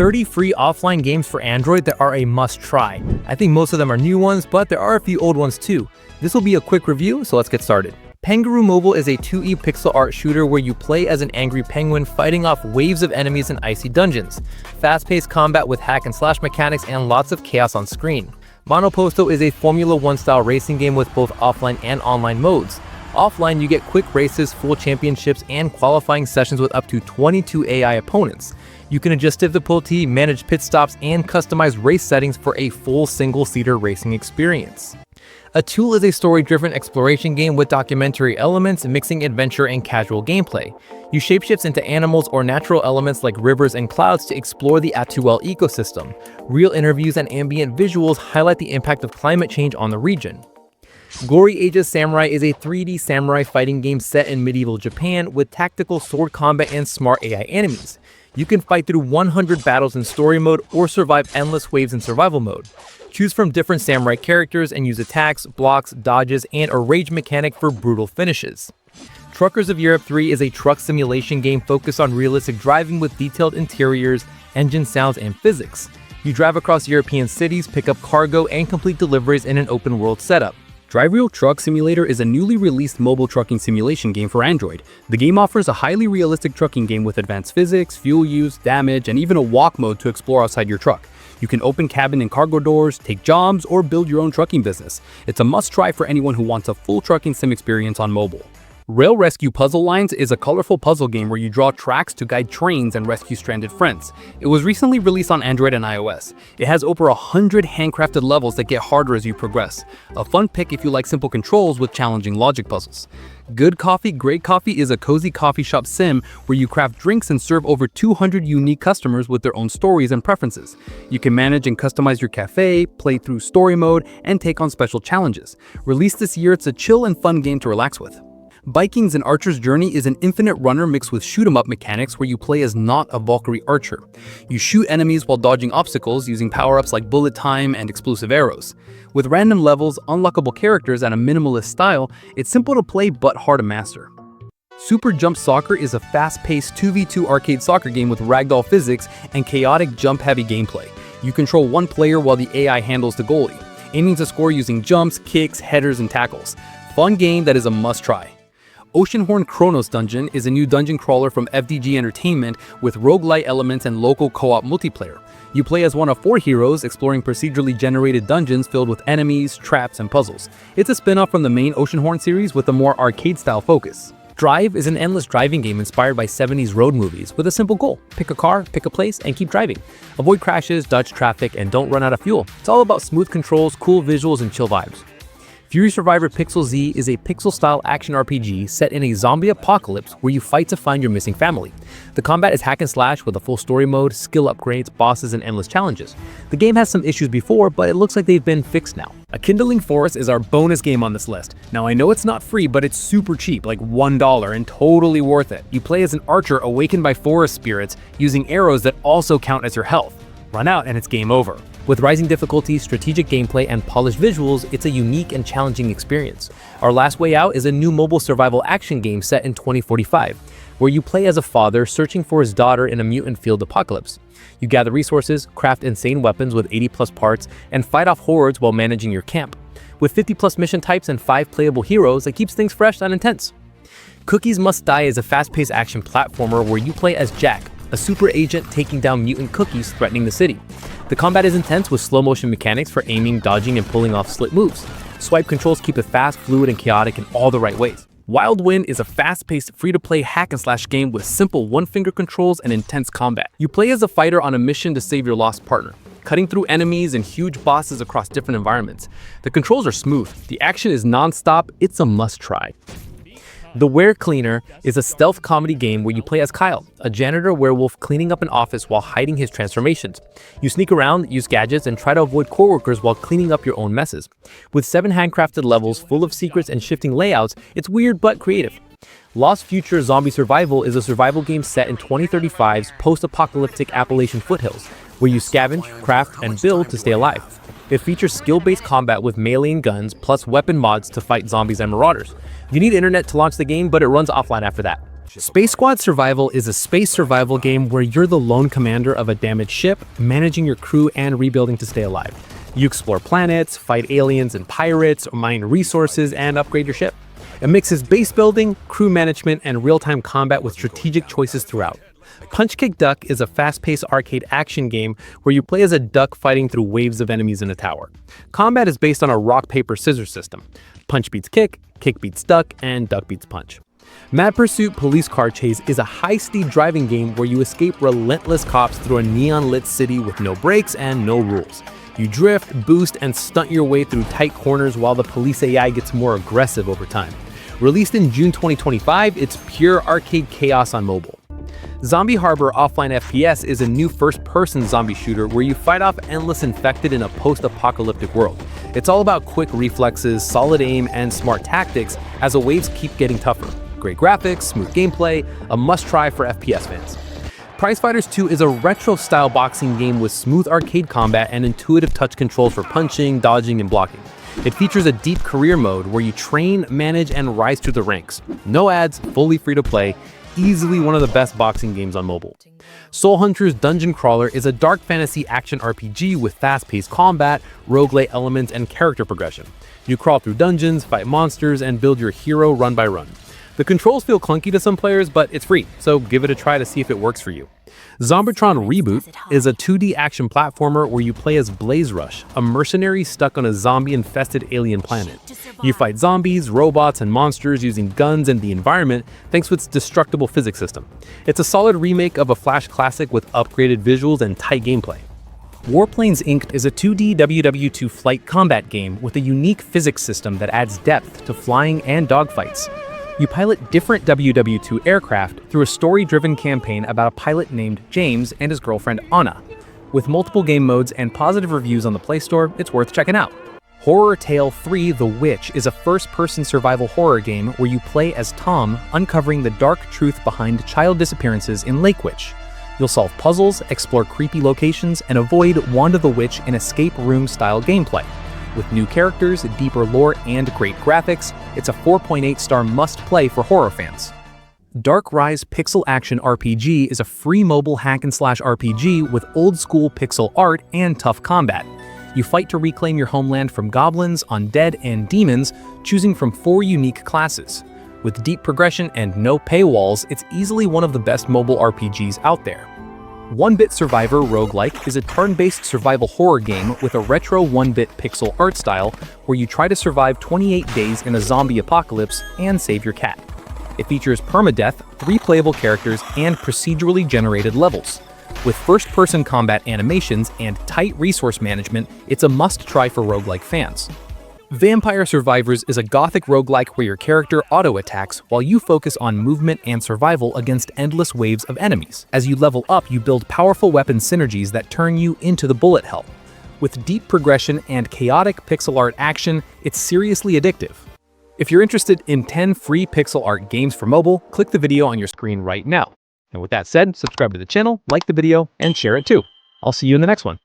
30 free offline games for Android that are a must-try. I think most of them are new ones, but there are a few old ones too. This will be a quick review, so let's get started. Pengaroo Mobile is a 2E pixel art shooter where you play as an angry penguin fighting off waves of enemies in icy dungeons. Fast-paced combat with hack and slash mechanics and lots of chaos on screen. Monoposto is a Formula 1 style racing game with both offline and online modes. Offline, you get quick races, full championships, and qualifying sessions with up to 22 AI opponents. You can adjust difficulty, manage pit stops, and customize race settings for a full single-seater racing experience. A Tool is a story-driven exploration game with documentary elements mixing adventure and casual gameplay. You shapeshift into animals or natural elements like rivers and clouds to explore the Atuel ecosystem. Real interviews and ambient visuals highlight the impact of climate change on the region. Glory Ages Samurai is a 3D samurai fighting game set in medieval Japan with tactical sword combat and smart AI enemies. You can fight through 100 battles in story mode or survive endless waves in survival mode. Choose from different samurai characters and use attacks, blocks, dodges, and a rage mechanic for brutal finishes. Truckers of Europe 3 is a truck simulation game focused on realistic driving with detailed interiors, engine sounds, and physics. You drive across European cities, pick up cargo, and complete deliveries in an open world setup. Drive Real Truck Simulator is a newly released mobile trucking simulation game for Android. The game offers a highly realistic trucking game with advanced physics, fuel use, damage, and even a walk mode to explore outside your truck. You can open cabin and cargo doors, take jobs, or build your own trucking business. It's a must-try for anyone who wants a full trucking sim experience on mobile. Rail Rescue Puzzle Lines is a colorful puzzle game where you draw tracks to guide trains and rescue stranded friends. It was recently released on Android and iOS. It has over 100 handcrafted levels that get harder as you progress. A fun pick if you like simple controls with challenging logic puzzles. Good Coffee, Great Coffee is a cozy coffee shop sim where you craft drinks and serve over 200 unique customers with their own stories and preferences. You can manage and customize your cafe, play through story mode, and take on special challenges. Released this year, it's a chill and fun game to relax with. Vikings and Archer's Journey is an infinite runner mixed with shoot-'em-up mechanics where you play as not a Valkyrie archer. You shoot enemies while dodging obstacles using power-ups like bullet time and explosive arrows. With random levels, unlockable characters, and a minimalist style, it's simple to play but hard to master. Super Jump Soccer is a fast-paced 2v2 arcade soccer game with ragdoll physics and chaotic jump-heavy gameplay. You control one player while the AI handles the goalie, aiming to score using jumps, kicks, headers, and tackles. Fun game that is a must-try. Oceanhorn Chronos Dungeon is a new dungeon crawler from FDG Entertainment with roguelite elements and local co-op multiplayer. You play as one of 4 heroes exploring procedurally generated dungeons filled with enemies, traps, and puzzles. It's a spin-off from the main Oceanhorn series with a more arcade-style focus. Drive is an endless driving game inspired by 70s road movies with a simple goal. Pick a car, pick a place, and keep driving. Avoid crashes, dodge traffic, and don't run out of fuel. It's all about smooth controls, cool visuals, and chill vibes. Fury Survivor Pixel Z is a pixel-style action RPG set in a zombie apocalypse where you fight to find your missing family. The combat is hack and slash with a full story mode, skill upgrades, bosses, and endless challenges. The game has some issues before, but it looks like they've been fixed now. A Kindling Forest is our bonus game on this list. Now I know it's not free, but it's super cheap, like $1, and totally worth it. You play as an archer awakened by forest spirits using arrows that also count as your health. Run out and it's game over. With rising difficulty, strategic gameplay, and polished visuals, it's a unique and challenging experience. Our Last Way Out is a new mobile survival action game set in 2045, where you play as a father searching for his daughter in a mutant-filled apocalypse. You gather resources, craft insane weapons with 80+ parts, and fight off hordes while managing your camp. With 50+ mission types and 5 playable heroes, it keeps things fresh and intense. Cookies Must Die is a fast-paced action platformer where you play as Jack, a super agent taking down mutant cookies threatening the city. The combat is intense with slow-motion mechanics for aiming, dodging, and pulling off slick moves. Swipe controls keep it fast, fluid, and chaotic in all the right ways. Wild Wind is a fast-paced, free-to-play hack-and-slash game with simple one-finger controls and intense combat. You play as a fighter on a mission to save your lost partner, cutting through enemies and huge bosses across different environments. The controls are smooth, the action is non-stop, it's a must-try. The Were Cleaner is a stealth comedy game where you play as Kyle, a janitor werewolf cleaning up an office while hiding his transformations. You sneak around, use gadgets, and try to avoid coworkers while cleaning up your own messes. With 7 handcrafted levels full of secrets and shifting layouts, it's weird but creative. Lost Future Zombie Survival is a survival game set in 2035's post-apocalyptic Appalachian foothills, where you scavenge, craft, and build to stay alive. It features skill-based combat with melee and guns, plus weapon mods to fight zombies and marauders. You need internet to launch the game, but it runs offline after that. Space Squad Survival is a space survival game where you're the lone commander of a damaged ship, managing your crew and rebuilding to stay alive. You explore planets, fight aliens and pirates, mine resources, and upgrade your ship. It mixes base building, crew management, and real-time combat with strategic choices throughout. Punch Kick Duck is a fast-paced arcade action game where you play as a duck fighting through waves of enemies in a tower. Combat is based on a rock-paper-scissors system. Punch beats kick beats duck, and duck beats punch. Mad Pursuit Police Car Chase is a high-speed driving game where you escape relentless cops through a neon-lit city with no brakes and no rules. You drift, boost, and stunt your way through tight corners while the police AI gets more aggressive over time. Released in June 2025, it's pure arcade chaos on mobile. Zombie Harbor Offline FPS is a new first-person zombie shooter where you fight off endless infected in a post-apocalyptic world. It's all about quick reflexes, solid aim, and smart tactics as the waves keep getting tougher. Great graphics, smooth gameplay, a must-try for FPS fans. Prize Fighters 2 is a retro-style boxing game with smooth arcade combat and intuitive touch controls for punching, dodging, and blocking. It features a deep career mode where you train, manage, and rise through the ranks. No ads, fully free to play, easily one of the best boxing games on mobile. Soul Hunter's Dungeon Crawler is a dark fantasy action RPG with fast-paced combat, roguelite elements, and character progression. You crawl through dungeons, fight monsters, and build your hero run by run. The controls feel clunky to some players, but it's free, so give it a try to see if it works for you. Zombitron Reboot is a 2D action platformer where you play as Blaze Rush, a mercenary stuck on a zombie-infested alien planet. You fight zombies, robots, and monsters using guns and the environment thanks to its destructible physics system. It's a solid remake of a Flash classic with upgraded visuals and tight gameplay. Warplanes Inc. is a 2D WW2 flight combat game with a unique physics system that adds depth to flying and dogfights. You pilot different WW2 aircraft through a story-driven campaign about a pilot named James and his girlfriend Anna. With multiple game modes and positive reviews on the Play Store, it's worth checking out. Horror Tale 3: The Witch is a first-person survival horror game where you play as Tom, uncovering the dark truth behind child disappearances in Lake Witch. You'll solve puzzles, explore creepy locations, and avoid Wanda the Witch in escape room-style gameplay. With new characters, deeper lore, and great graphics, it's a 4.8-star must-play for horror fans. Dark Rise Pixel Action RPG is a free mobile hack-and-slash RPG with old-school pixel art and tough combat. You fight to reclaim your homeland from goblins, undead, and demons, choosing from 4 unique classes. With deep progression and no paywalls, it's easily one of the best mobile RPGs out there. One-Bit Survivor Roguelike is a turn-based survival horror game with a retro 1-bit pixel art style where you try to survive 28 days in a zombie apocalypse and save your cat. It features permadeath, 3 playable characters, and procedurally generated levels. With first-person combat animations and tight resource management, it's a must-try for roguelike fans. Vampire Survivors is a gothic roguelike where your character auto-attacks while you focus on movement and survival against endless waves of enemies. As you level up, you build powerful weapon synergies that turn you into the bullet hell. With deep progression and chaotic pixel art action, it's seriously addictive. If you're interested in 10 free pixel art games for mobile, click the video on your screen right now. And with that said, subscribe to the channel, like the video, and share it too. I'll see you in the next one.